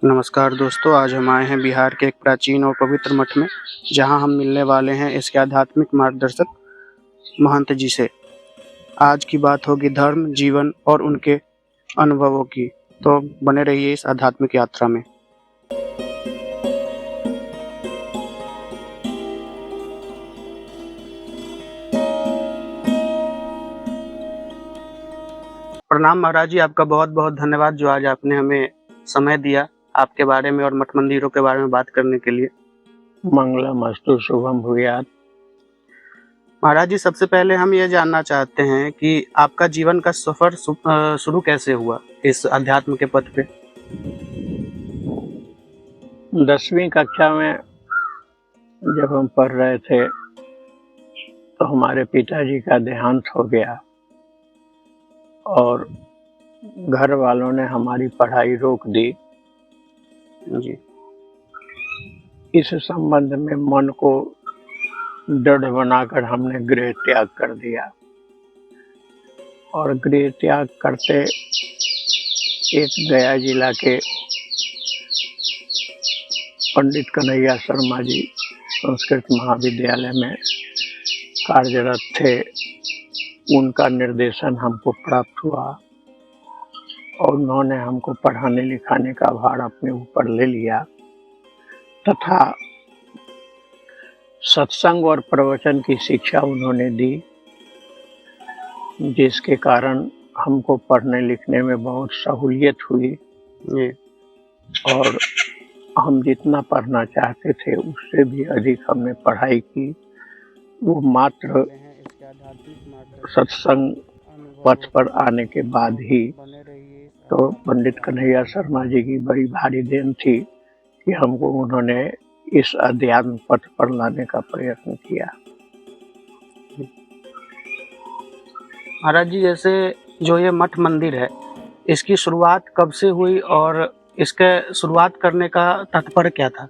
नमस्कार दोस्तों, आज हम आए हैं बिहार के एक प्राचीन और पवित्र मठ में, जहां हम मिलने वाले हैं इसके आध्यात्मिक मार्गदर्शक महंत जी से। आज की बात होगी धर्म, जीवन और उनके अनुभवों की। तो बने रहिए इस आध्यात्मिक यात्रा में। प्रणाम महाराज जी, आपका बहुत बहुत धन्यवाद जो आज आपने हमें समय दिया आपके बारे में और मठ मंदिरों के बारे में बात करने के लिए। मंगलमस्तु शुभम भूयात्। महाराज जी, सबसे पहले हम ये जानना चाहते हैं कि आपका जीवन का सफर शुरू कैसे हुआ इस अध्यात्म के पथ पे। 10वीं कक्षा में जब हम पढ़ रहे थे तो हमारे पिताजी का देहांत हो गया और घर वालों ने हमारी पढ़ाई रोक दी जी। इस संबंध में मन को दृढ़ बनाकर हमने गृह त्याग कर दिया और गृह त्याग करते एक गया जिला के पंडित कन्हैया शर्मा जी संस्कृत महाविद्यालय में कार्यरत थे। उनका निर्देशन हमको प्राप्त हुआ और उन्होंने हमको पढ़ाने लिखाने का भार अपने ऊपर ले लिया तथा सत्संग और प्रवचन की शिक्षा उन्होंने दी, जिसके कारण हमको पढ़ने लिखने में बहुत सहूलियत हुई और हम जितना पढ़ना चाहते थे उससे भी अधिक हमने पढ़ाई की। वो मात्र सत्संग पथ पर आने के बाद ही तो पंडित कन्हैया शर्मा जी की बड़ी भारी देन थी कि हमको उन्होंने इस अध्यात्म पथ पर लाने का प्रयत्न किया। महाराज जी, जैसे जो ये मठ मंदिर है, इसकी शुरुआत कब से हुई और इसके शुरुआत करने का तात्पर्य क्या था?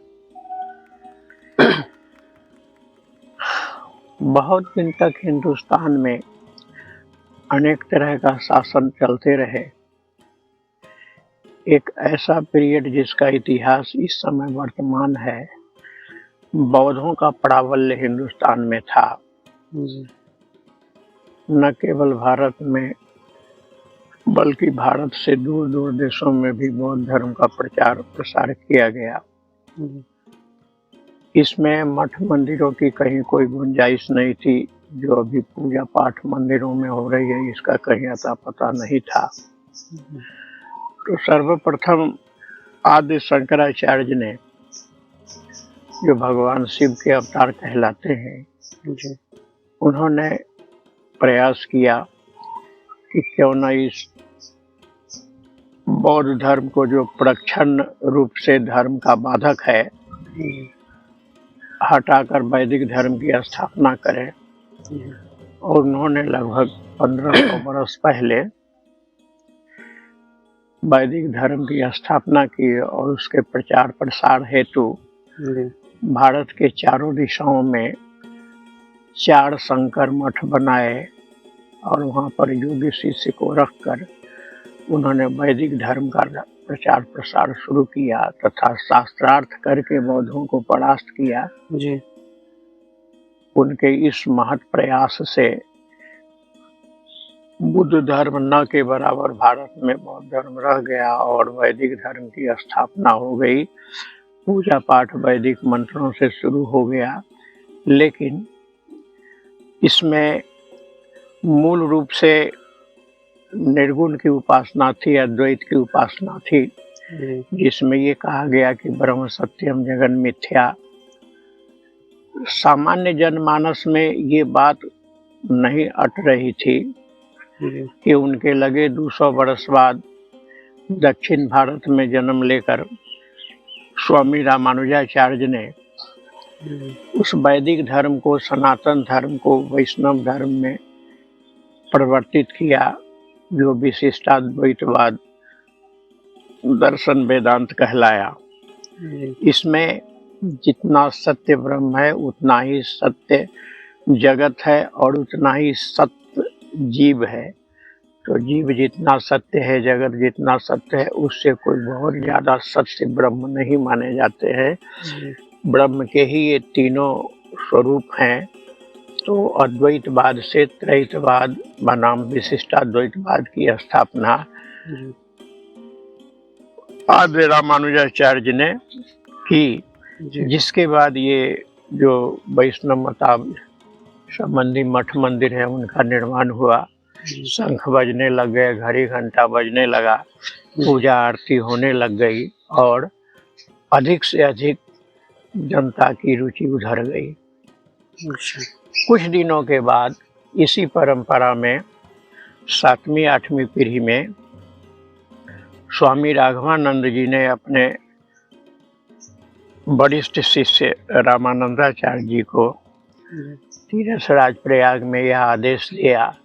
बहुत दिन तक हिंदुस्तान में अनेक तरह का शासन चलते रहे। एक ऐसा पीरियड जिसका इतिहास इस समय वर्तमान है, बौद्धों का प्राबल्य हिंदुस्तान में था। न केवल भारत में बल्कि भारत से दूर दूर देशों में भी बौद्ध धर्म का प्रचार प्रसार किया गया। इसमें मठ मंदिरों की कहीं कोई गुंजाइश नहीं थी। जो अभी पूजा पाठ मंदिरों में हो रही है, इसका कहीं अता पता नहीं था। तो सर्वप्रथम आदि शंकराचार्य ने, जो भगवान शिव के अवतार कहलाते हैं, उन्होंने प्रयास किया कि क्यों न इस बौद्ध धर्म को, जो प्रच्छन्न रूप से धर्म का बाधक है, हटाकर वैदिक धर्म की स्थापना करें। और उन्होंने लगभग 1500 वर्ष पहले वैदिक धर्म की स्थापना की और उसके प्रचार प्रसार हेतु भारत के चारों दिशाओं में 4 शंकर मठ बनाए और वहाँ पर योगी शिष्य को रखकर उन्होंने वैदिक धर्म का प्रचार प्रसार शुरू किया तथा शास्त्रार्थ करके बौद्धों को परास्त किया। जी। उनके इस महत् प्रयास से बुद्ध धर्म न के बराबर भारत में बौद्ध धर्म रह गया और वैदिक धर्म की स्थापना हो गई। पूजा पाठ वैदिक मंत्रों से शुरू हो गया, लेकिन इसमें मूल रूप से निर्गुण की उपासना थी, अद्वैत की उपासना थी, जिसमें ये कहा गया कि ब्रह्म सत्यम जगन मिथ्या। सामान्य जनमानस में ये बात नहीं अट रही थी कि उनके लगे 200 वर्ष बाद दक्षिण भारत में जन्म लेकर स्वामी रामानुजाचार्य ने उस वैदिक धर्म को, सनातन धर्म को वैष्णव धर्म में परिवर्तित किया, जो विशिष्टाद्वैतवाद दर्शन वेदांत कहलाया। इसमें जितना सत्य ब्रह्म है उतना ही सत्य जगत है और उतना ही सत्य जीव है। तो जीव जितना सत्य है, जगत जितना सत्य है, उससे कोई बहुत ज्यादा सत्य ब्रह्म नहीं माने जाते हैं। ब्रह्म के ही ये तीनों स्वरूप हैं। तो अद्वैतवाद से त्रैतवाद बनाम विशिष्टाद्वैतवाद की स्थापना आद्य रामानुजाचार्य ने की, जिसके बाद ये जो वैष्णव मताब संबंधी मठ मंदिर है उनका निर्माण हुआ। शंख बजने लग गए, घड़ी घंटा बजने लगा, पूजा आरती होने लग गई और अधिक से अधिक जनता की रुचि उधर गई। कुछ दिनों के बाद इसी परंपरा में 7वीं 8वीं पीढ़ी में स्वामी राघवानंद जी ने अपने वरिष्ठ शिष्य रामानंदाचार्य जी को तीरथराज प्रयाग में यह आदेश दिया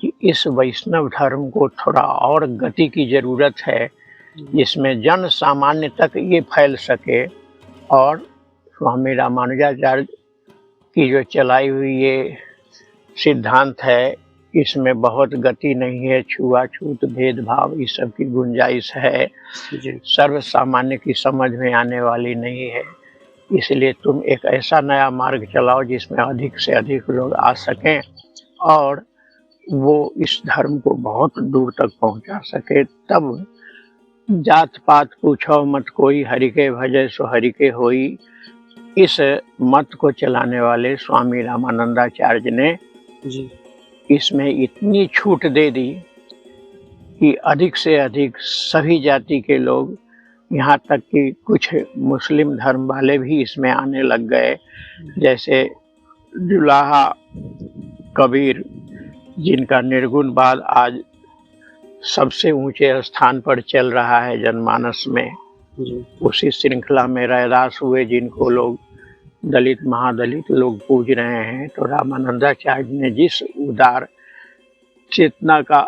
कि इस वैष्णव धर्म को थोड़ा और गति की जरूरत है, जिसमें जन सामान्य तक ये फैल सके। और स्वामी रामानुजाचार्य की जो चलाई हुई ये सिद्धांत है, इसमें बहुत गति नहीं है, छुआछूत भेदभाव इस सब की गुंजाइश है, सर्व सामान्य की समझ में आने वाली नहीं है। इसलिए तुम एक ऐसा नया मार्ग चलाओ जिसमें अधिक से अधिक लोग आ सकें और वो इस धर्म को बहुत दूर तक पहुंचा सके। तब जात पात पूछो मत कोई, हरि के भजय सो हरि के होई, इस मत को चलाने वाले स्वामी रामानंदाचार्य ने इसमें इतनी छूट दे दी कि अधिक से अधिक सभी जाति के लोग, यहाँ तक कि कुछ मुस्लिम धर्म वाले भी इसमें आने लग गए। जैसे जुलाहा कबीर, जिनका निर्गुणवाद आज सबसे ऊंचे स्थान पर चल रहा है जनमानस में, उसी श्रृंखला में रैदास हुए, जिनको लोग दलित महादलित लोग पूज रहे हैं। तो रामानंदाचार्य ने जिस उदार चेतना का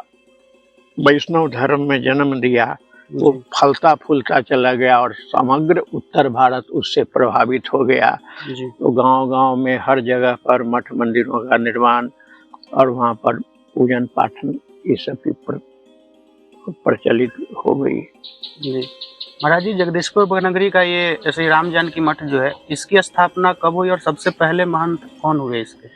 वैष्णव धर्म में जन्म दिया, वो फलता फूलता चला गया और समग्र उत्तर भारत उससे प्रभावित हो गया। तो गांव-गांव में हर जगह पर मठ मंदिरों का निर्माण और वहां पर पूजन पाठन ये सब की प्रचलित हो गई। महाराज जी, जगदीशपुर नगरी का ये श्री राम जानकी मठ जो है, इसकी स्थापना कब हुई और सबसे पहले महंत कौन हुए इसके?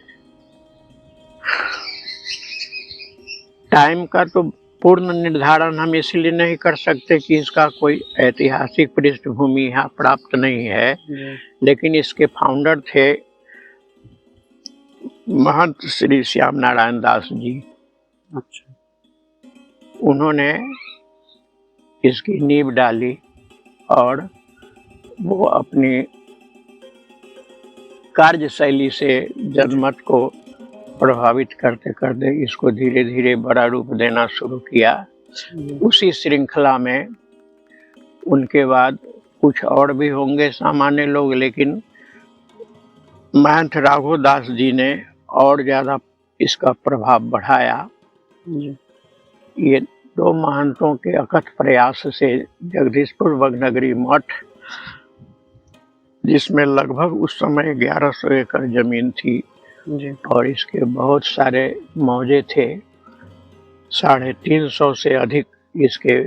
टाइम का तो पूर्ण निर्धारण हम इसलिए नहीं कर सकते कि इसका कोई ऐतिहासिक पृष्ठभूमि यहाँ प्राप्त नहीं है, लेकिन इसके फाउंडर थे महंत श्री श्याम नारायण दास जी। अच्छा। उन्होंने इसकी नींव डाली और वो अपनी कार्यशैली से जनमत को प्रभावित करते करते इसको धीरे धीरे बड़ा रूप देना शुरू किया। उसी श्रृंखला में उनके बाद कुछ और भी होंगे सामान्य लोग, लेकिन महंत राघव दास जी ने और ज्यादा इसका प्रभाव बढ़ाया। ये दो महंतों के अकथ प्रयास से जगदीशपुर बगनगरी मठ, जिसमें लगभग उस समय 1100 एकड़ जमीन थी और इसके बहुत सारे मौजे थे, 350 से अधिक इसके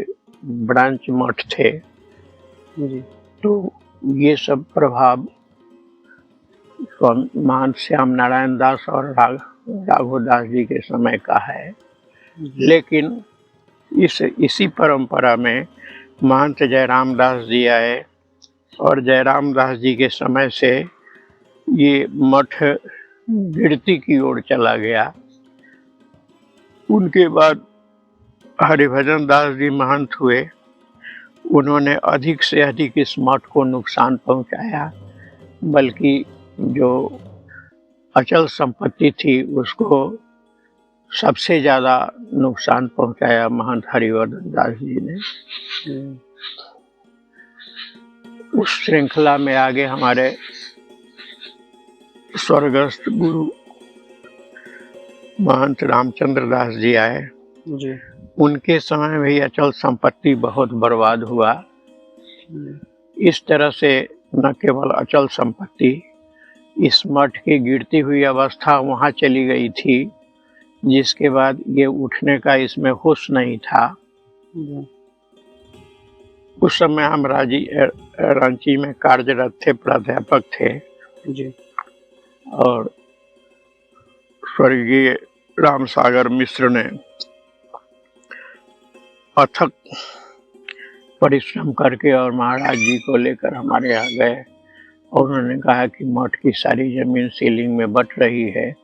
ब्रांच मठ थे। तो ये सब प्रभाव महंत श्याम नारायण दास और राघव दास जी के समय का है। लेकिन इसी परंपरा में महंत जयराम दास जी आए और जयराम दास जी के समय से ये मठ गिरती की ओर चला गया। उनके बाद हरिभजन दास जी महंत हुए। उन्होंने अधिक से अधिक इस मठ को नुकसान पहुंचाया, बल्कि जो अचल संपत्ति थी उसको सबसे ज्यादा नुकसान पहुंचाया महंत हरिवर्धन दास जी ने। उस श्रृंखला में आगे हमारे स्वर्गस्थ गुरु महंत रामचंद्र दास जी आए। उनके समय में ही अचल संपत्ति बहुत बर्बाद हुआ। इस तरह से न केवल अचल संपत्ति, इस मठ की गिरती हुई अवस्था वहाँ चली गई थी जिसके बाद ये उठने का इसमें होश नहीं था। जी, उस समय हम रांची में कार्यरत थे, प्राध्यापक थे जी, और स्वर्गीय राम सागर मिश्र ने अथक परिश्रम करके और महाराज जी को लेकर हमारे यहाँ गए और उन्होंने कहा कि मठ की सारी जमीन सीलिंग में बट रही है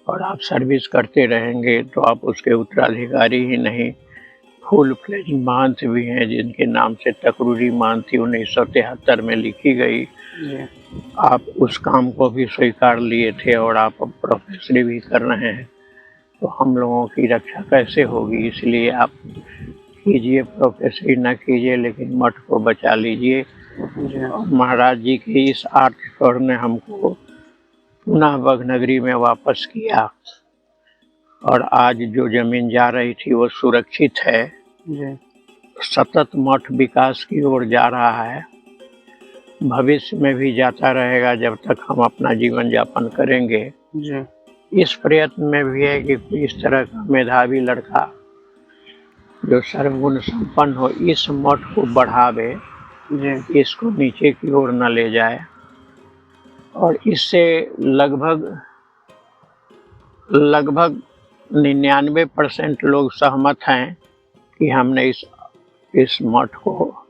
और आप सर्विस करते रहेंगे तो आप उसके उत्तराधिकारी ही नहीं, फुल फ्लेज महंत भी हैं जिनके नाम से तकरूरी महंती 1973 में लिखी गई। जी, आप उस काम को भी स्वीकार लिए थे और आप अब प्रोफेसरी भी कर रहे हैं, तो हम लोगों की रक्षा कैसे होगी, इसलिए आप कीजिए, प्रोफेसरी न कीजिए लेकिन मठ को बचा लीजिए। जी, और महाराज जी के इस आर्थ स्वर ने हमको पुनः बगनगरी में वापस किया और आज जो जमीन जा रही थी वो सुरक्षित है। जी, सतत मठ विकास की ओर जा रहा है, भविष्य में भी जाता रहेगा जब तक हम अपना जीवन यापन करेंगे। जी, इस प्रयत्न में भी है कि कोई इस तरह का मेधावी लड़का जो सर्वगुण संपन्न हो इस मठ को बढ़ावे, जी, इसको नीचे की ओर न ले जाए। और इससे लगभग 99% लोग सहमत हैं कि हमने इस मठ को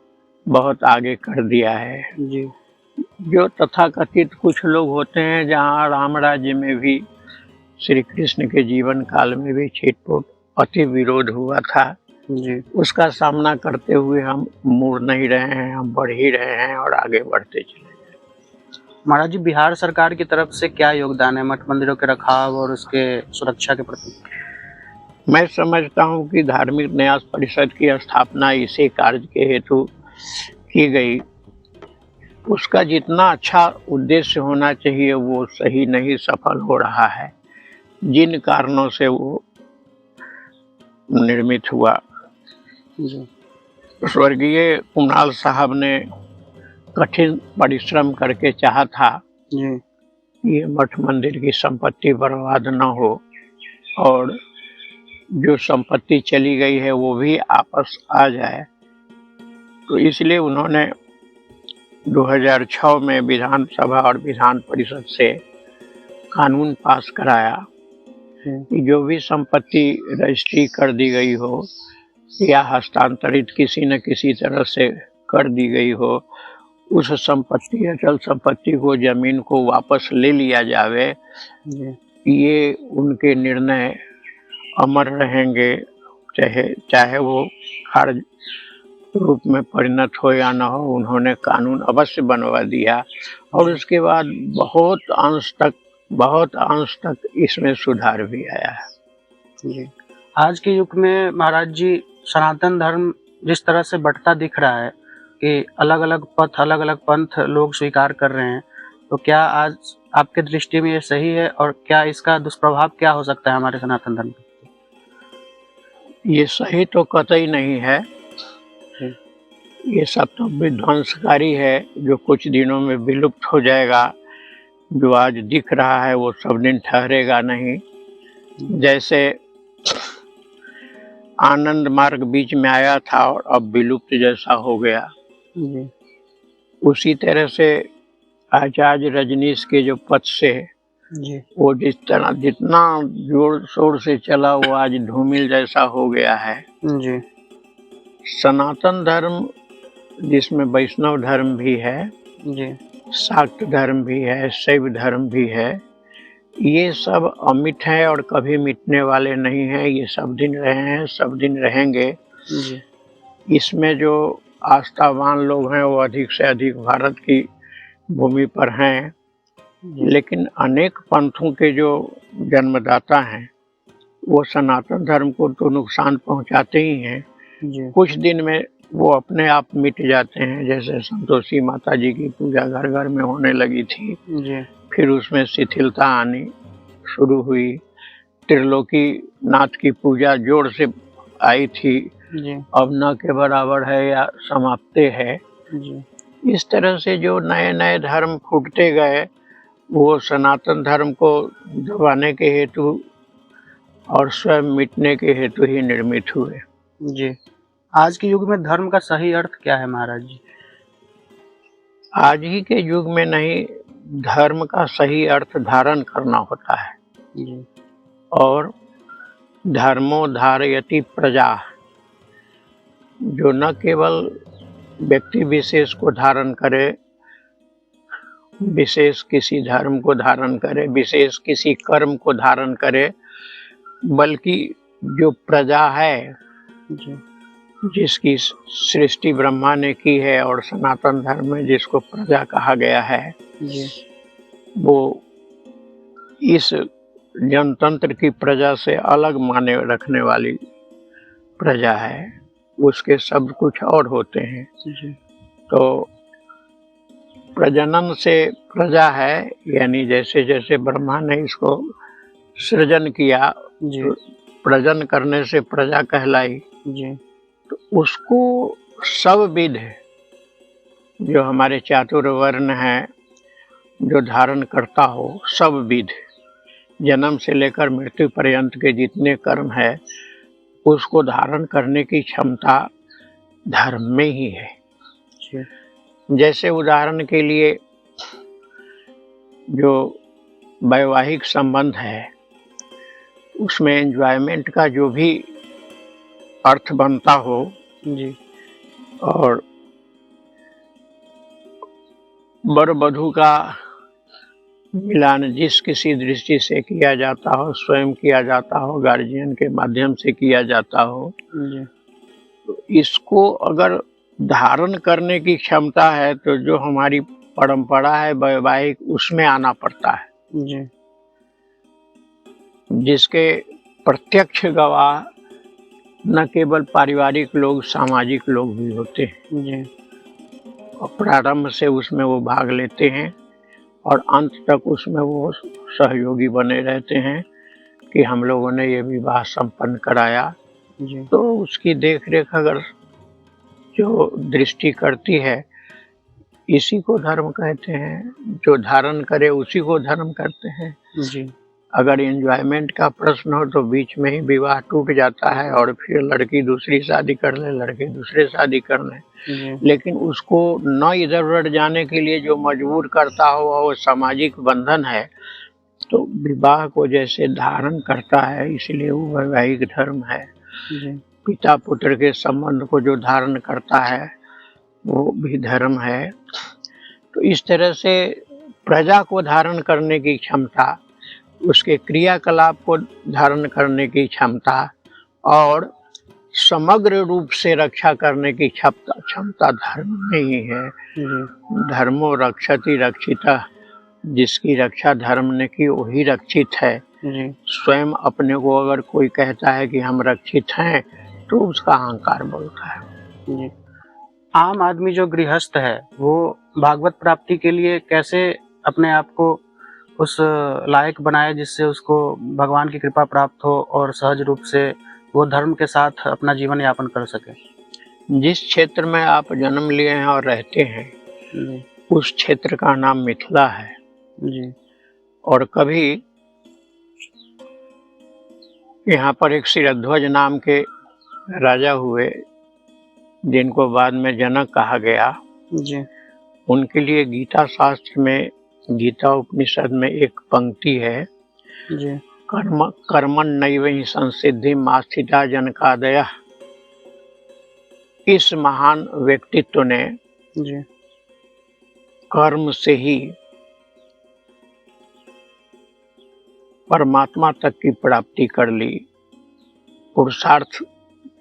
बहुत आगे कर दिया है। जी, जो तथाकथित कुछ लोग होते हैं, जहाँ राम राज्य में भी श्री कृष्ण के जीवन काल में भी छिटपुट अति विरोध हुआ था, जी। उसका सामना करते हुए हम मुड़ नहीं रहे हैं, हम बढ़ ही रहे हैं और आगे बढ़ते चले। महाराज जी, बिहार सरकार की तरफ से क्या योगदान है मठ मंदिरों के रखाव और उसके सुरक्षा के प्रति? मैं समझता हूँ कि धार्मिक न्यास परिषद की स्थापना इसी कार्य के हेतु की गई। उसका जितना अच्छा उद्देश्य होना चाहिए वो सही नहीं सफल हो रहा है, जिन कारणों से वो निर्मित हुआ। जी, स्वर्गीय कुणाल साहब ने कठिन परिश्रम करके चाहा था जी, ये मठ मंदिर की संपत्ति बर्बाद न हो और जो संपत्ति चली गई है वो भी वापस आ जाए, तो इसलिए उन्होंने 2006 में विधानसभा और विधान परिषद से कानून पास कराया कि जो भी संपत्ति रजिस्ट्री कर दी गई हो या हस्तांतरित किसी न किसी तरह से कर दी गई हो, उस संपत्ति अचल संपत्ति को, जमीन को वापस ले लिया जावे। ये उनके निर्णय अमर रहेंगे, चाहे वो कार्य रूप में परिणत हो या न हो। उन्होंने कानून अवश्य बनवा दिया और उसके बाद बहुत अंश तक इसमें सुधार भी आया है। जी। आज के युग में महाराज जी, सनातन धर्म जिस तरह से बढ़ता दिख रहा है कि अलग-अलग पथ, अलग-अलग पंथ लोग स्वीकार कर रहे हैं, तो क्या आज आपके दृष्टि में ये सही है और क्या इसका दुष्प्रभाव क्या हो सकता है हमारे सनातन धर्म पे? ये सही तो कतई नहीं है, ये सब तो विध्वंसकारी है जो कुछ दिनों में विलुप्त हो जाएगा। जो आज दिख रहा है वो सब दिन ठहरेगा नहीं। जैसे आनंद मार्ग बीच में आया था और अब विलुप्त जैसा हो गया, उसी तरह से आचार्य रजनीश के जो पथ से वो जितना जोर शोर से चला वो आज धूमिल जैसा हो गया है। जी, सनातन धर्म जिसमें वैष्णव धर्म भी है, जी, शाक्त धर्म भी है, शैव धर्म भी है, ये सब अमिट है और कभी मिटने वाले नहीं हैं। ये सब दिन रहे हैं, सब दिन रहेंगे। जी, इसमें जो आस्थावान लोग हैं वो अधिक से अधिक भारत की भूमि पर हैं, लेकिन अनेक पंथों के जो जन्मदाता हैं वो सनातन धर्म को तो नुकसान पहुंचाते ही हैं। कुछ दिन में वो अपने आप मिट जाते हैं। जैसे संतोषी माता जी की पूजा घर घर में होने लगी थी, फिर उसमें शिथिलता आनी शुरू हुई। त्रिलोकी नाथ की पूजा जोर से आई थी, अब न के बराबर है या समाप्त है। इस तरह से जो नए नए धर्म फूटते गए वो सनातन धर्म को दबाने के हेतु और स्वयं मिटने के हेतु ही निर्मित हुए। जी। आज के युग में धर्म का सही अर्थ क्या है महाराज जी? आज ही के युग में नहीं, धर्म का सही अर्थ धारण करना होता है। जी। और धर्मो धारयति प्रजा, जो न केवल व्यक्ति विशेष को धारण करे, विशेष किसी धर्म को धारण करे, विशेष किसी कर्म को धारण करे, बल्कि जो प्रजा है, जी। जिसकी सृष्टि ब्रह्मा ने की है और सनातन धर्म में जिसको प्रजा कहा गया है, जी। वो इस जनतंत्र की प्रजा से अलग माने रखने वाली प्रजा है। उसके शब्द कुछ और होते हैं। जी। तो प्रजनन से प्रजा है, यानी जैसे जैसे ब्रह्मा ने इसको सृजन किया, जी। तो प्रजन करने से प्रजा कहलाई। जी। तो उसको सब विध, जो हमारे चातुर्वर्ण है, जो धारण करता हो, सब विध, जन्म से लेकर मृत्यु पर्यंत के जितने कर्म है, उसको धारण करने की क्षमता धर्म में ही है। जी। जैसे उदाहरण के लिए जो वैवाहिक संबंध है, उसमें एंजॉयमेंट का जो भी अर्थ बनता हो, जी। और वर वधू का मिलान जिस किसी दृष्टि से किया जाता हो, स्वयं किया जाता हो, गार्जियन के माध्यम से किया जाता हो, जी। तो इसको अगर धारण करने की क्षमता है, तो जो हमारी परंपरा है वैवाहिक, उसमें आना पड़ता है। जी। जिसके प्रत्यक्ष गवाह न केवल पारिवारिक लोग, सामाजिक लोग भी होते हैं। जी। और प्रारंभ से उसमें वो भाग लेते हैं और अंत तक उसमें वो सहयोगी बने रहते हैं कि हम लोगों ने ये विवाह संपन्न कराया। जी। तो उसकी देख रेख अगर जो दृष्टि करती है, इसी को धर्म कहते हैं। जो धारण करे उसी को धर्म करते हैं। जी। अगर एंजॉयमेंट का प्रश्न हो तो बीच में ही विवाह टूट जाता है और फिर लड़की दूसरी शादी कर ले, लड़के दूसरे शादी कर लें। जी। लेकिन उसको न इधर उधर जाने के लिए जो मजबूर करता हो वो सामाजिक बंधन है, तो विवाह को जैसे धारण करता है, इसलिए वो वैवाहिक धर्म है। जी। पिता पुत्र के संबंध को जो धारण करता है वो भी धर्म है। तो इस तरह से प्रजा को धारण करने की क्षमता, उसके क्रियाकलाप को धारण करने की क्षमता और समग्र रूप से रक्षा करने की क्षमता धर्म में ही है। धर्मो रक्षति रक्षिता, जिसकी रक्षा धर्म ने की वही रक्षित है। स्वयं अपने को अगर कोई कहता है कि हम रक्षित हैं, तो उसका अहंकार बोलता है। आम आदमी जो गृहस्थ है, वो भागवत प्राप्ति के लिए कैसे अपने आप को उस लायक बनाए जिससे उसको भगवान की कृपा प्राप्त हो और सहज रूप से वो धर्म के साथ अपना जीवन यापन कर सके? जिस क्षेत्र में आप जन्म लिए हैं और रहते हैं, उस क्षेत्र का नाम मिथिला है। जी। और कभी यहाँ पर एक शिरध्वज नाम के राजा हुए, जिनको बाद में जनक कहा गया। जी। उनके लिए गीता शास्त्र में, गीता उपनिषद में एक पंक्ति है, जी। कर्मण्यैव हि संसिद्धिं आस्थिता जनकादयः। इस महान व्यक्तित्व ने जी। कर्म से ही परमात्मा तक की प्राप्ति कर ली, पुरुषार्थ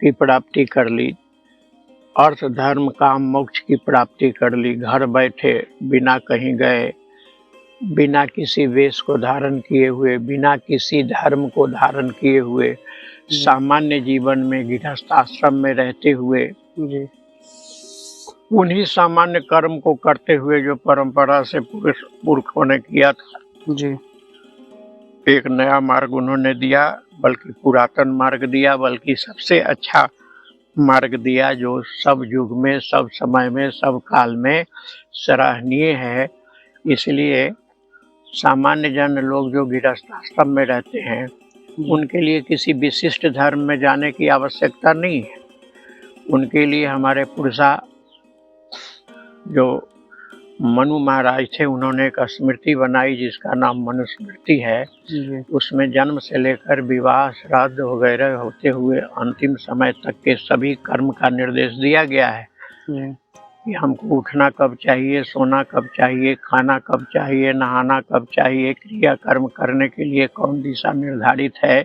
की प्राप्ति कर ली, अर्थ धर्म काम मोक्ष की प्राप्ति कर ली। घर बैठे, बिना कहीं गए, बिना किसी वेश को धारण किए हुए, बिना किसी धर्म को धारण किए हुए, सामान्य जीवन में गृहस्थ आश्रम में रहते हुए, उन्हीं सामान्य कर्म को करते हुए जो परंपरा से पुरखों ने किया था। जी। एक नया मार्ग उन्होंने दिया, बल्कि पुरातन मार्ग दिया, बल्कि सबसे अच्छा मार्ग दिया, जो सब युग में, सब समय में, सब काल में सराहनीय है। इसलिए सामान्य जन लोग जो गृहस्थ आश्रम में रहते हैं, उनके लिए किसी विशिष्ट धर्म में जाने की आवश्यकता नहीं है। उनके लिए हमारे पुरषा जो मनु महाराज थे, उन्होंने एक स्मृति बनाई जिसका नाम मनुस्मृति है। उसमें जन्म से लेकर विवाह, श्राद्ध वगैरह होते हुए अंतिम समय तक के सभी कर्म का निर्देश दिया गया है कि हमको उठना कब चाहिए, सोना कब चाहिए, खाना कब चाहिए, नहाना कब चाहिए, क्रिया कर्म करने के लिए कौन दिशा निर्धारित है।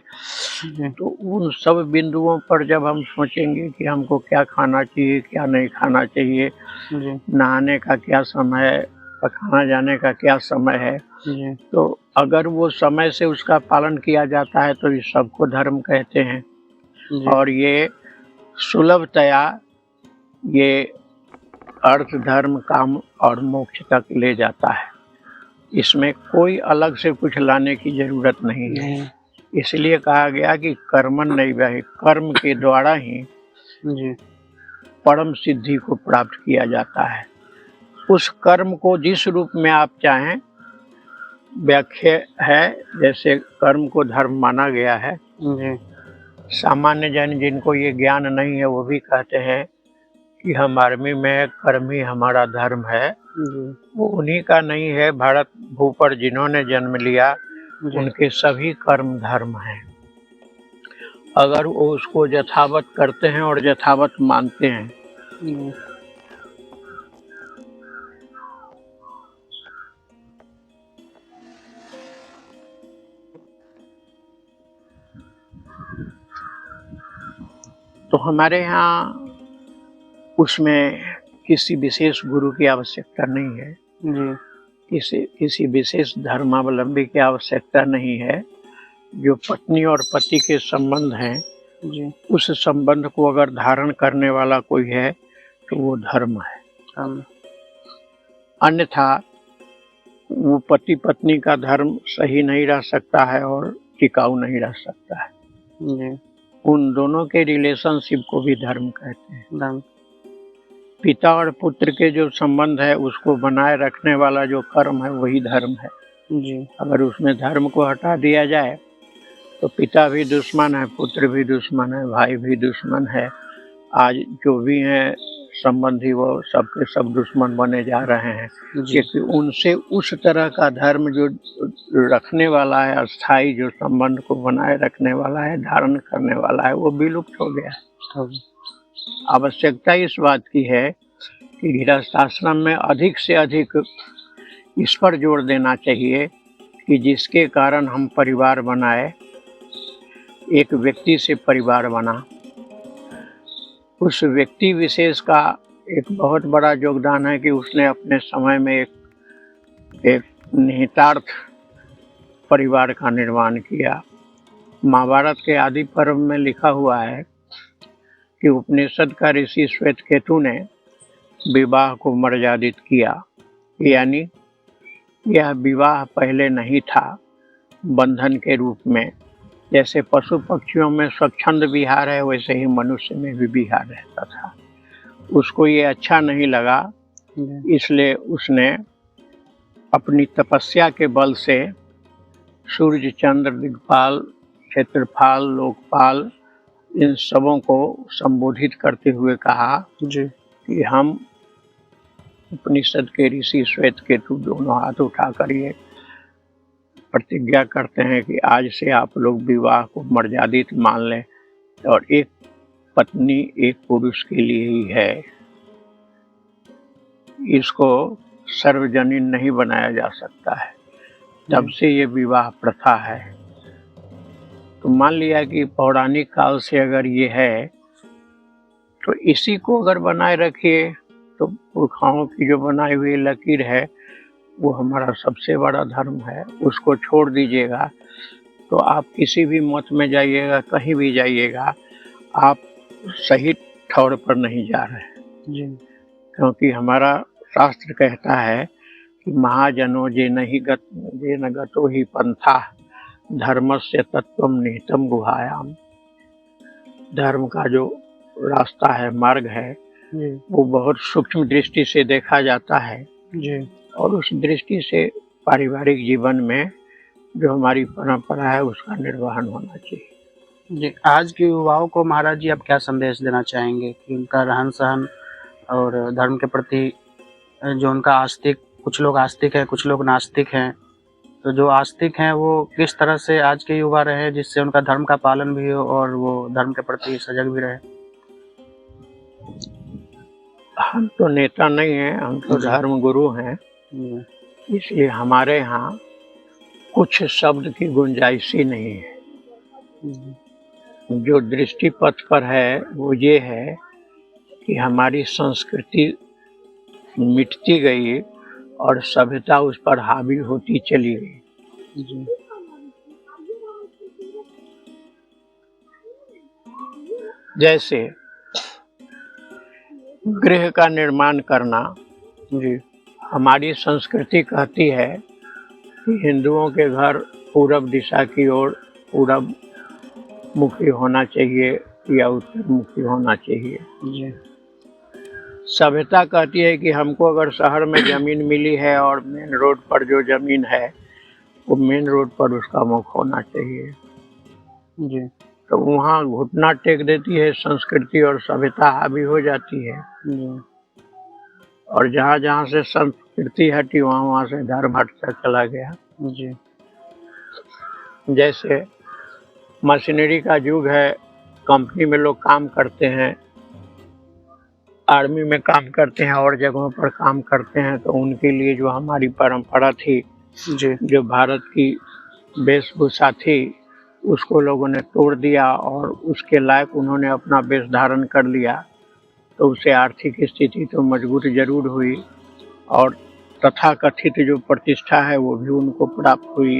तो उन सब बिंदुओं पर जब हम सोचेंगे कि हमको क्या खाना चाहिए, क्या नहीं खाना चाहिए, नहाने का क्या समय है, पखाना जाने का क्या समय है, तो अगर वो समय से उसका पालन किया जाता है तो इस सबको धर्म कहते हैं। और ये सुलभतया ये अर्थ, धर्म, काम और मोक्ष तक ले जाता है। इसमें कोई अलग से कुछ लाने की जरूरत नहीं है। इसलिए कहा गया कि कर्मन नैव, कर्म के द्वारा ही परम सिद्धि को प्राप्त किया जाता है। उस कर्म को जिस रूप में आप चाहें व्याख्या है। जैसे कर्म को धर्म माना गया है। सामान्य जन जिनको ये ज्ञान नहीं है वो भी कहते हैं कि हम आर्मी में, कर्म ही हमारा धर्म है। वो उन्हीं का नहीं है। भारत भू पर जिन्होंने जन्म लिया उनके सभी कर्म धर्म हैं, अगर वो उसको यथावत करते हैं और यथावत मानते हैं। तो हमारे यहाँ उसमें किसी विशेष गुरु की आवश्यकता नहीं है, किसी विशेष धर्मावलंबी की आवश्यकता नहीं है। जो पत्नी और पति के संबंध हैं, उस संबंध को अगर धारण करने वाला कोई है तो वो धर्म है। अन्यथा वो पति पत्नी का धर्म सही नहीं रह सकता है और टिकाऊ नहीं रह सकता है। उन दोनों के रिलेशनशिप को भी धर्म कहते हैं। पिता और पुत्र के जो संबंध है उसको बनाए रखने वाला जो कर्म है वही धर्म है। अगर उसमें धर्म को हटा दिया जाए तो पिता भी दुश्मन है, पुत्र भी दुश्मन है, भाई भी दुश्मन है। आज जो भी हैं संबंधी वो सबके सब दुश्मन बने जा रहे हैं, क्योंकि उनसे उस तरह का धर्म जो रखने वाला है, अस्थाई जो संबंध को बनाए रखने वाला है, धारण करने वाला है, वो विलुप्त हो गया है। आवश्यकता इस बात की है कि गृहस्थ आश्रम में अधिक से अधिक इस पर जोर देना चाहिए कि जिसके कारण हम परिवार बनाए, एक व्यक्ति से परिवार बना, उस व्यक्ति विशेष का एक बहुत बड़ा योगदान है कि उसने अपने समय में एक निहितार्थ परिवार का निर्माण किया। महाभारत के आदि पर्व में लिखा हुआ है कि उपनिषद का ऋषि श्वेतकेतु ने विवाह को मर्यादित किया, यानी यह विवाह पहले नहीं था बंधन के रूप में। जैसे पशु पक्षियों में स्वच्छंद विहार है, वैसे ही मनुष्य में भी विहार रहता था। उसको ये अच्छा नहीं लगा, इसलिए उसने अपनी तपस्या के बल से सूर्य, चंद्र, दिक्पाल, क्षेत्रपाल, लोकपाल, इन सबों को संबोधित करते हुए कहा कि हम उपनिषद के ऋषि श्वेतकेतु दोनों हाथ उठाकर ये प्रतिज्ञा करते हैं कि आज से आप लोग विवाह को मर्यादित मान लें और एक पत्नी एक पुरुष के लिए ही है। इसको सर्वजनीन नहीं बनाया जा सकता है। तब से ये विवाह प्रथा है। तो मान लिया कि पौराणिक काल से अगर ये है तो इसी को अगर बनाए रखिए तो पुरखाओं की जो बनाई हुई लकीर है वो हमारा सबसे बड़ा धर्म है। उसको छोड़ दीजिएगा तो आप किसी भी मत में जाइएगा, कहीं भी जाइएगा, आप सही ठौर पर नहीं जा रहे हैं। क्योंकि हमारा शास्त्र कहता है कि महाजनो जे न गतो ही पंथा धर्मस्य तत्वम निहितम गुहायाम। धर्म का जो रास्ता है, मार्ग है, वो बहुत सूक्ष्म दृष्टि से देखा जाता है और उस दृष्टि से पारिवारिक जीवन में जो हमारी परंपरा है उसका निर्वहन होना चाहिए। जी, आज के युवाओं को महाराज जी आप क्या संदेश देना चाहेंगे कि उनका रहन-सहन और धर्म के प्रति जो उनका आस्तिक, कुछ लोग आस्तिक हैं, कुछ लोग नास्तिक हैं, तो जो आस्तिक हैं वो किस तरह से आज के युवा रहें जिससे उनका धर्म का पालन भी हो और वो धर्म के प्रति सजग भी रहे? हम तो नेता नहीं हैं, हम तो जी। धर्म गुरु हैं, जी, इसलिए हमारे यहाँ कुछ शब्द की गुंजाइश ही नहीं है। जी, जो दृष्टि पथ पर है वो ये है कि हमारी संस्कृति मिटती गई और सभ्यता उस पर हावी होती चली गई। जी, जैसे गृह का निर्माण करना, जी, हमारी संस्कृति कहती है कि हिंदुओं के घर पूरब दिशा की ओर पूरब मुखी होना चाहिए या उत्तर मुखी होना चाहिए। जी, सभ्यता कहती है कि हमको अगर शहर में जमीन मिली है और मेन रोड पर जो जमीन है वो मेन रोड पर उसका मुख होना चाहिए। जी, तो वहाँ घुटना टेक देती है संस्कृति और सभ्यता हावी हो जाती है, जी, और जहाँ जहाँ से संस्कृति हटी वहाँ वहाँ से धर्म हटता चला गया। जी, जैसे मशीनरी का युग है, कंपनी में लोग काम करते हैं, आर्मी में काम करते हैं और जगहों पर काम करते हैं, तो उनके लिए जो हमारी परंपरा थी, जी, जो भारत की वेशभूषा थी, उसको लोगों ने तोड़ दिया और उसके लायक उन्होंने अपना वेश धारण कर लिया, तो उससे आर्थिक स्थिति तो मजबूत जरूर हुई और तथाकथित जो प्रतिष्ठा है वो भी उनको प्राप्त हुई,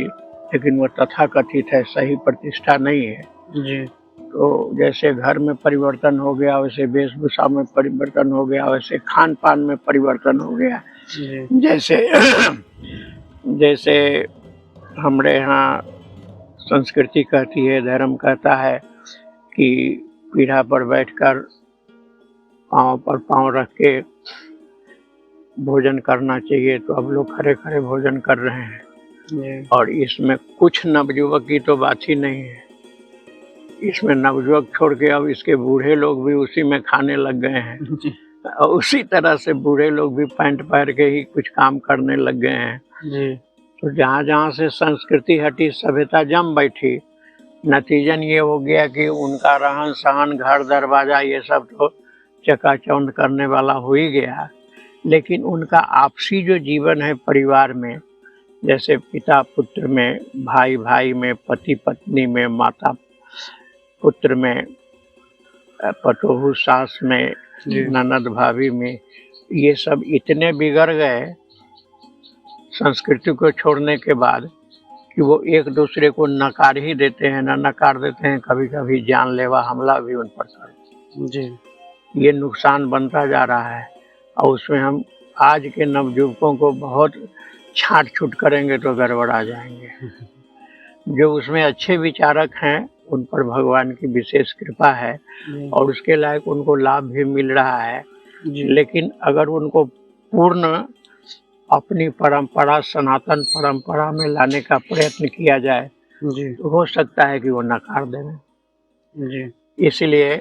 लेकिन वो तथाकथित है, सही प्रतिष्ठा नहीं है। जी, तो जैसे घर में परिवर्तन हो गया वैसे वेशभूषा में परिवर्तन हो गया, वैसे खान पान में परिवर्तन हो गया। जी, जैसे जैसे हमारे यहाँ संस्कृति कहती है, धर्म कहता है कि पीढ़ा पर बैठकर पाँव पर पाँव रख के भोजन करना चाहिए, तो अब लोग खड़े खड़े भोजन कर रहे हैं। जी, और इसमें कुछ नवयुवक की तो बात ही नहीं है, इसमें नवयुवक छोड़ के अब इसके बूढ़े लोग भी उसी में खाने लग गए हैं, जी, और उसी तरह से बूढ़े लोग भी पैंट पहन के ही कुछ काम करने लग गए हैं। जी, तो जहाँ जहाँ से संस्कृति हटी सभ्यता जम बैठी, नतीजन ये हो गया कि उनका रहन सहन घर दरवाजा ये सब तो चकाचौंध करने वाला हो ही गया, लेकिन उनका आपसी जो जीवन है परिवार में, जैसे पिता पुत्र में, भाई भाई में, पति पत्नी में, माता पुत्र में, पतोहू सास में, जी, ननद भाभी में, ये सब इतने बिगड़ गए संस्कृति को छोड़ने के बाद कि वो एक दूसरे को नकार ही देते हैं, न नकार देते हैं, कभी कभी जानलेवा हमला भी उन पर करते। जी, ये नुकसान बनता जा रहा है और उसमें हम आज के नवयुवकों को बहुत छांट छूट करेंगे तो गड़बड़ा जाएंगे। जो उसमें अच्छे विचारक हैं उन पर भगवान की विशेष कृपा है जी, और उसके लायक उनको लाभ भी मिल रहा है, जी, लेकिन अगर उनको पूर्ण अपनी परंपरा सनातन परंपरा में लाने का प्रयत्न किया जाए जी, तो हो सकता है कि वो नकार दें। जी, इसलिए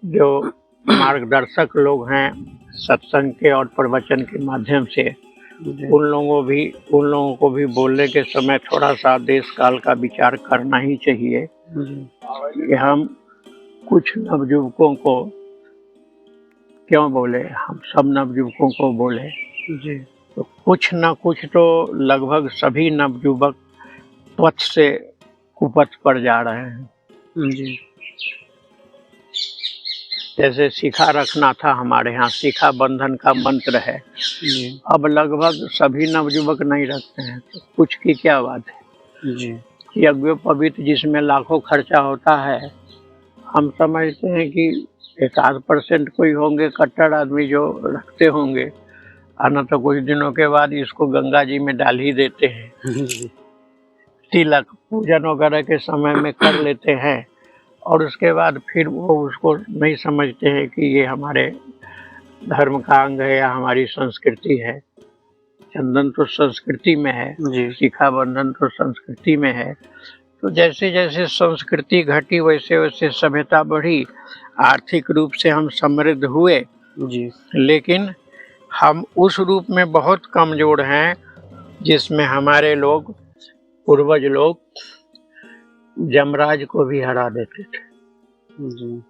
जो मार्गदर्शक लोग हैं सत्संग के और प्रवचन के माध्यम से, जी, उन लोगों को भी बोलने के समय थोड़ा सा देश काल का विचार करना ही चाहिए जी, कि हम कुछ नवयुवकों को क्यों बोले, हम सब नवयुवकों को बोले, जी, तो कुछ न कुछ तो लगभग सभी नवयुवक पथ से कुपथ पर जा रहे हैं। जी, जैसे शिखा रखना था हमारे यहाँ, शिखा बंधन का मंत्र है, जी, अब लगभग सभी नवयुवक नहीं रखते हैं, तो कुछ की क्या बात है। जी, यज्ञोपवीत जिसमें लाखों खर्चा होता है, हम समझते हैं कि 1-8% कोई होंगे कट्टर आदमी जो रखते होंगे, और न तो कुछ दिनों के बाद इसको गंगा जी में डाल ही देते हैं। जी, तिलक पूजन वगैरह के समय में कर लेते हैं और उसके बाद फिर वो उसको नहीं समझते हैं कि ये हमारे धर्म का अंग है या हमारी संस्कृति है। चंदन तो संस्कृति में है, जी शिखा बंधन तो संस्कृति में है। तो जैसे जैसे संस्कृति घटी वैसे वैसे सभ्यता बढ़ी, आर्थिक रूप से हम समृद्ध हुए, जी लेकिन हम उस रूप में बहुत कमजोर हैं जिसमें हमारे लोग, पूर्वज लोग यमराज को भी हरा देते थे। जी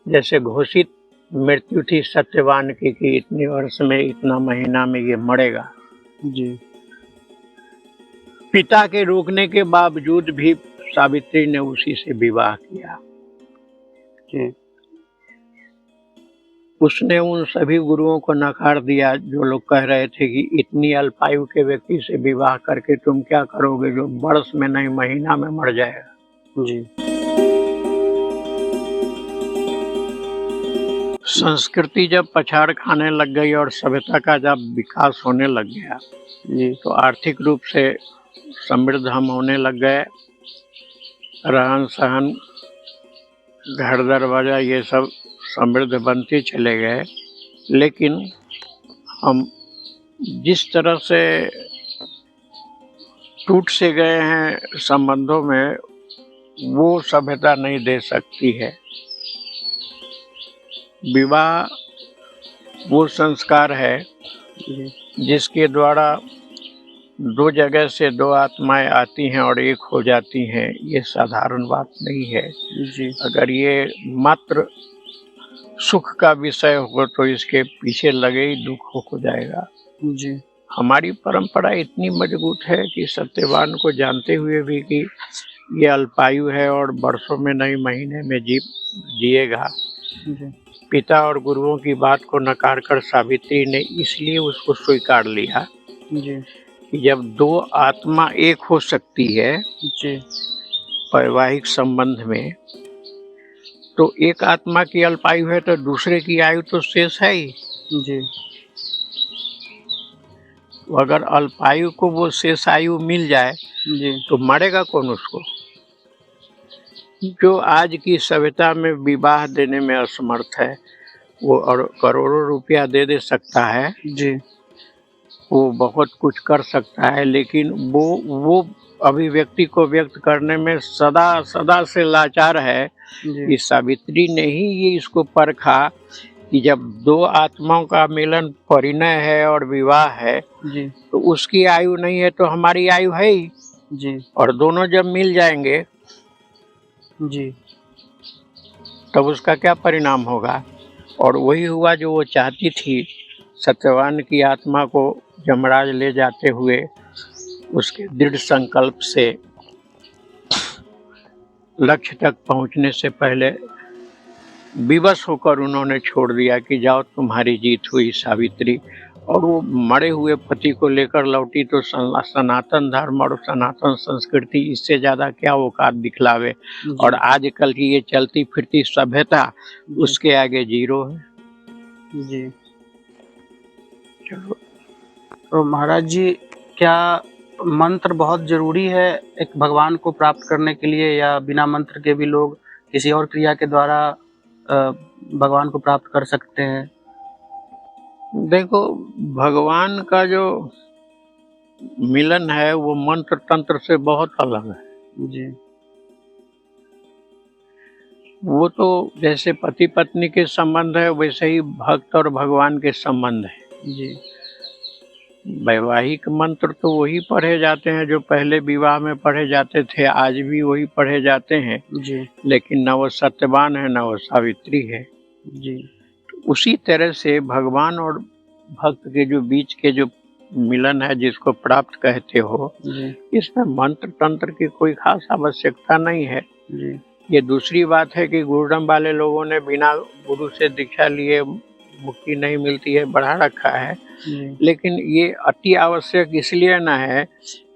जैसे घोषित मृत्यु थी सत्यवान की कि इतने वर्ष में इतना महीना में ये मरेगा, जी पिता के रोकने के बावजूद भी सावित्री ने उसी से विवाह किया। जी उसने उन सभी गुरुओं को नकार दिया जो लोग कह रहे थे कि इतनी अल्पायु के व्यक्ति से विवाह करके तुम क्या करोगे जो वर्ष में नहीं महीना में मर जाएगा। जी संस्कृति जब पछाड़ खाने लग गई और सभ्यता का जब विकास होने लग गया जी तो आर्थिक रूप से समृद्ध हम होने लग गए, रहन सहन घर दरवाजा ये सब समृद्ध बनते चले गए। लेकिन हम जिस तरह से टूट से गए हैं संबंधों में, वो सभ्यता नहीं दे सकती है। विवाह वो संस्कार है जी जिसके द्वारा दो जगह से दो आत्माएं आती हैं और एक हो जाती हैं। ये साधारण बात नहीं है। जी अगर ये मात्र सुख का विषय हो तो इसके पीछे लगे ही दुख हो जाएगा। जी हमारी परंपरा इतनी मजबूत है कि सत्यवान को जानते हुए भी कि ये अल्पायु है और वर्षों में नहीं महीने में जिएगा, जी पिता और गुरुओं की बात को नकार कर सावित्री ने इसलिए उसको स्वीकार लिया जी कि जब दो आत्मा एक हो सकती है जी वैवाहिक संबंध में, तो एक आत्मा की अल्पायु है तो दूसरे की आयु तो शेष है ही। जी अगर अल्पायु को वो शेष आयु मिल जाए जी तो मरेगा कौन उसको? जो आज की सभ्यता में विवाह देने में असमर्थ है, वो और करोड़ों रुपया दे सकता है, जी वो बहुत कुछ कर सकता है, लेकिन वो अभिव्यक्ति को व्यक्त करने में सदा से लाचार है। जी इस सावित्री ने ही ये इसको परखा कि जब दो आत्माओं का मिलन परिणय है और विवाह है, जी तो उसकी आयु नहीं है तो हमारी आयु है ही, जी और दोनों जब मिल जाएंगे जी तब उसका क्या परिणाम होगा। और वही हुआ जो वो चाहती थी। सत्यवान की आत्मा को यमराज ले जाते हुए उसके दृढ़ संकल्प से लक्ष्य तक पहुंचने से पहले विवश होकर उन्होंने छोड़ दिया कि जाओ तुम्हारी जीत हुई सावित्री। और वो मरे हुए पति को लेकर लौटी तो सनातन धर्म और सनातन संस्कृति इससे ज्यादा क्या औकात दिखलावे। और आजकल की ये चलती फिरती सभ्यता उसके आगे जीरो है। जी तो महाराज जी, क्या मंत्र बहुत जरूरी है एक भगवान को प्राप्त करने के लिए, या बिना मंत्र के भी लोग किसी और क्रिया के द्वारा भगवान को प्राप्त कर सकते हैं? देखो, भगवान का जो मिलन है वो मंत्र तंत्र से बहुत अलग है। जी वो तो जैसे पति पत्नी के संबंध है वैसे ही भक्त और भगवान के संबंध है। जी वैवाहिक मंत्र तो वही पढ़े जाते हैं जो पहले विवाह में पढ़े जाते थे, आज भी वही पढ़े जाते हैं। जी लेकिन न वो सत्यवान है न वो सावित्री है। जी उसी तरह से भगवान और भक्त के जो बीच के जो मिलन है जिसको प्राप्त कहते हो, इसमें मंत्र तंत्र की कोई खास आवश्यकता नहीं है। जी ये दूसरी बात है कि गुरुडम वाले लोगों ने बिना गुरु से दीक्षा लिए मुक्ति नहीं मिलती है बढ़ा रखा है। लेकिन ये अति आवश्यक इसलिए न है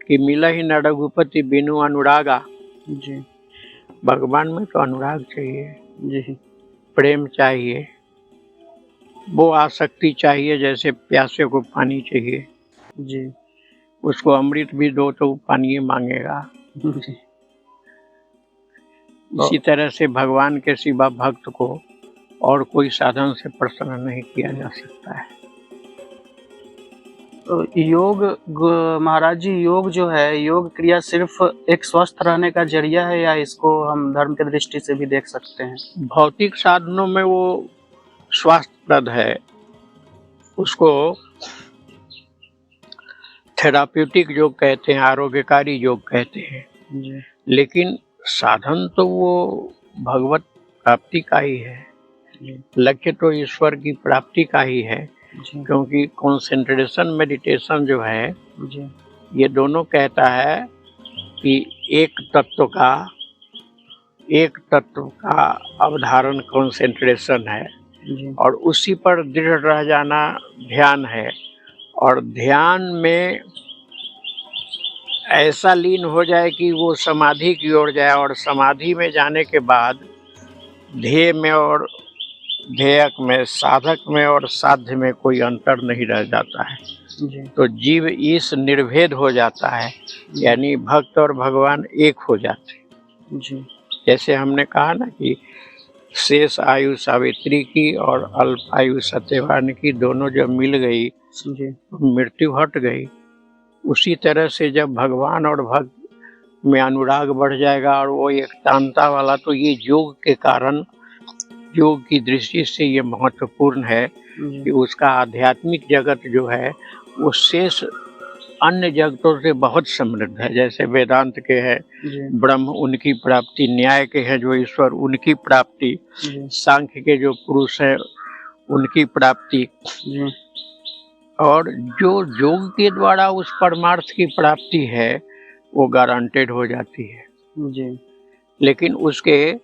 कि मिला ही न रघुपति बिनु अनुरागा। जी भगवान में तो अनुराग चाहिए, जी प्रेम चाहिए, वो आसक्ति चाहिए जैसे प्यासे को पानी चाहिए। जी उसको अमृत भी दो तो पानी मांगेगा। जी इसी तरह से भगवान के सिवा भक्त को और कोई साधन से प्रसन्न नहीं किया जा सकता है। योग महाराज जी, योग जो है, योग क्रिया सिर्फ एक स्वस्थ रहने का जरिया है या इसको हम धर्म की दृष्टि से भी देख सकते हैं? भौतिक साधनों में वो स्वास्थ्यप्रद है, उसको थेराप्यूटिक योग कहते हैं, आरोग्यकारी योग कहते हैं। जी। लेकिन साधन तो वो भगवत प्राप्ति का ही है, लक्ष्य तो ईश्वर की प्राप्ति का ही है। जी। क्योंकि कंसंट्रेशन मेडिटेशन जो है, जी। ये दोनों कहता है कि एक तत्व का अवधारण कंसंट्रेशन है जी। और उसी पर दृढ़ रह जाना ध्यान है। और ध्यान में ऐसा लीन हो जाए कि वो समाधि की ओर जाए, और समाधि में जाने के बाद ध्येय में और ध्येयक में, साधक में और साध्य में कोई अंतर नहीं रह जाता है। जी। तो जीव इस निर्भेद हो जाता है, यानी भक्त और भगवान एक हो जाते हैं। जी। जैसे हमने कहा ना कि शेष आयु सावित्री की और अल्प आयु सत्यवान की दोनों जब मिल गई, जी। मृत्यु हट गई। उसी तरह से जब भगवान और भक्त में अनुराग बढ़ जाएगा और वो एकतांता वाला, तो ये योग के कारण, योग की दृष्टि से ये महत्वपूर्ण है कि उसका आध्यात्मिक जगत जो है वो शेष अन्य जगतों से बहुत समृद्ध है। जैसे वेदांत के है ब्रह्म उनकी प्राप्ति, न्याय के है जो ईश्वर उनकी प्राप्ति, सांख्य के जो पुरुष है उनकी प्राप्ति, और जो योग के द्वारा उस परमार्थ की प्राप्ति है वो गारंटेड हो जाती है। जी। लेकिन उसके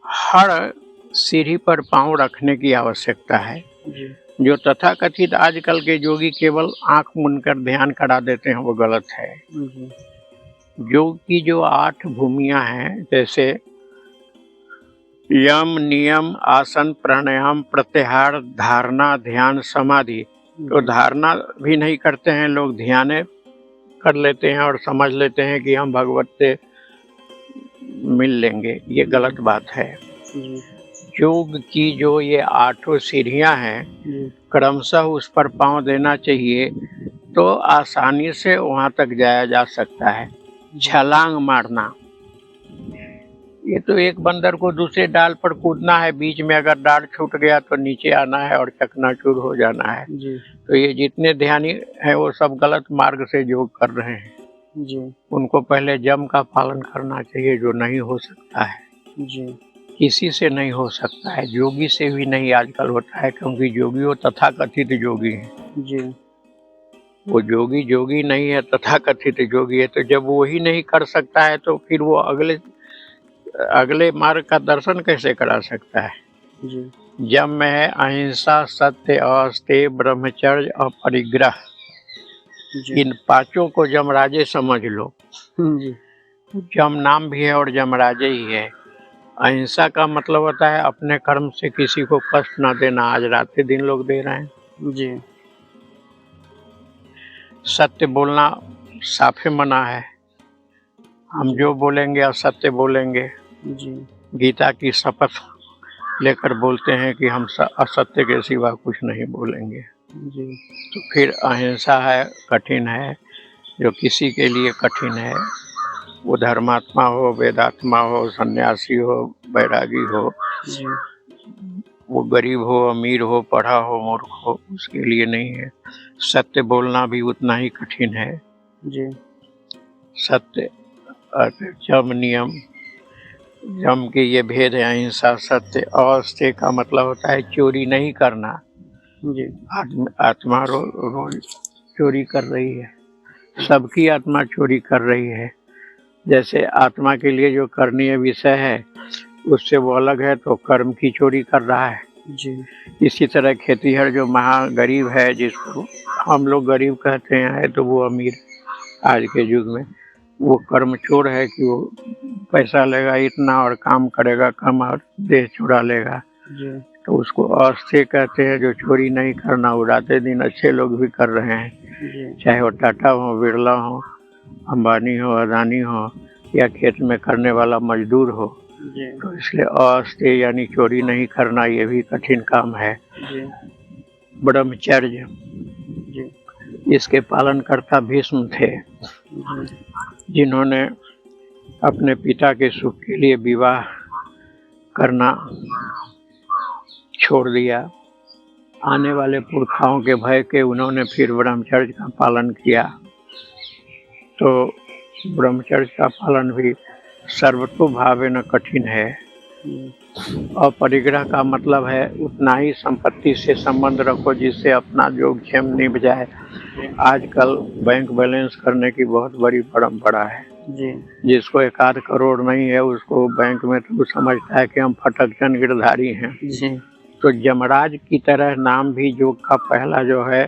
हर सीढ़ी पर पांव रखने की आवश्यकता है। जी। जो तथाकथित आजकल के योगी केवल आंख मूंदकर ध्यान करा देते हैं, वो गलत है। योग की जो 8 भूमियां हैं, जैसे यम, नियम, आसन, प्राणायाम, प्रत्याहार, धारणा, ध्यान, समाधि। तो धारणा भी नहीं करते हैं लोग, ध्यान कर लेते हैं और समझ लेते हैं कि हम भगवत से मिल लेंगे। ये गलत बात है। योग की जो ये 8 सीढ़ियां हैं, क्रमशः उस पर पांव देना चाहिए तो आसानी से वहां तक जाया जा सकता है। छलांग मारना, ये तो एक बंदर को दूसरे डाल पर कूदना है, बीच में अगर डाल छूट गया तो नीचे आना है और चकनाचूर हो जाना है। तो ये जितने ध्यानी हैं वो सब गलत मार्ग से योग कर रहे हैं। उनको पहले जम का पालन करना चाहिए, जो नहीं हो सकता है। किसी से नहीं हो सकता है, योगी से भी नहीं आजकल होता है, क्योंकि योगी वो तथाकथित योगी है। वो योगी नहीं है, तथाकथित योगी है। तो जब वो ही नहीं कर सकता है तो फिर वो अगले मार्ग का दर्शन कैसे करा सकता है? जब में है अहिंसा, सत्य, अस्तेय, ब्रह्मचर्य और परिग्रह। इन 5 को जमराजे समझ लो। जम नाम भी है और जमराजे ही है। अहिंसा का मतलब होता है अपने कर्म से किसी को कष्ट ना देना। आज रात दिन लोग दे रहे हैं। सत्य बोलना साफे मना है। हम जो बोलेंगे असत्य बोलेंगे। गीता की शपथ लेकर बोलते हैं कि हम असत्य के सिवा कुछ नहीं बोलेंगे। तो फिर अहिंसा है, कठिन है, जो किसी के लिए कठिन है। वो धर्मात्मा हो, वेदात्मा हो, सन्यासी हो, बैरागी हो, वो गरीब हो, अमीर हो, पढ़ा हो, मूर्ख हो, उसके लिए नहीं है। सत्य बोलना भी उतना ही कठिन है। सत्य, जम, नियम, जम के ये भेद है, अहिंसा, सत्य। अस्तेय का मतलब होता है चोरी नहीं करना। आत्मा रोज चोरी कर रही है, सबकी आत्मा चोरी कर रही है। जैसे आत्मा के लिए जो करणीय विषय है उससे वो अलग है, तो कर्म की चोरी कर रहा है। इसी तरह खेतीहर जो महा गरीब है, जिसको हम लोग गरीब कहते हैं, तो वो अमीर आज के युग में, वो कर्म चोर है कि वो पैसा लेगा इतना और काम करेगा कम और देह चुरा लेगा। तो उसको अस्तेय कहते हैं, जो चोरी नहीं करना। उड़ाते दिन अच्छे लोग भी कर रहे हैं, चाहे वो टाटा हो, बिरला हो, अंबानी हो, अदानी हो, या खेत में करने वाला मजदूर हो। तो इसलिए अस्तेय यानी चोरी नहीं करना, ये भी कठिन काम है। ब्रह्मचर्य, इसके पालनकर्ता भीष्म थे, जिन्होंने अपने पिता के सुख के लिए विवाह करना छोड़ दिया। आने वाले पुरखाओं के भय के उन्होंने फिर ब्रह्मचर्य का पालन किया। तो ब्रह्मचर्य का पालन भी सर्वतोभावेन कठिन है। और परिग्रह का मतलब है उतना ही संपत्ति से संबंध रखो जिससे अपना योगक्षेम निभ जाए। आजकल बैंक बैलेंस करने की बहुत बड़ी परंपरा है जी। जिसको 1 करोड़ नहीं है उसको बैंक में तो समझता है कि हम फटकचंद गिरधारी हैं जी। तो यमराज की तरह नाम भी योग का पहला जो है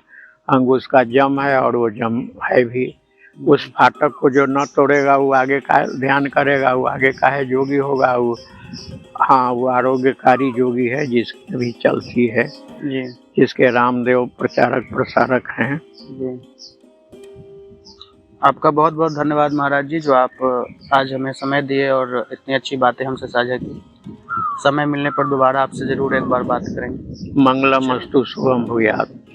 अंग उसका जम है और वो जम है भी। उस फाटक को जो न तोड़ेगा वो आगे का ध्यान करेगा, वो आगे का है योगी होगा। वो हाँ, वो आरोग्यकारी योगी है जिसकी अभी चलती है जी। जिसके रामदेव प्रचारक प्रसारक हैं। जी। आपका बहुत बहुत धन्यवाद महाराज जी, जो आप आज हमें समय दिए और इतनी अच्छी बातें हमसे साझा की। समय मिलने पर दोबारा आपसे जरूर एक बार बात करेंगे। मंगलमस्तु शुभम भूयात्।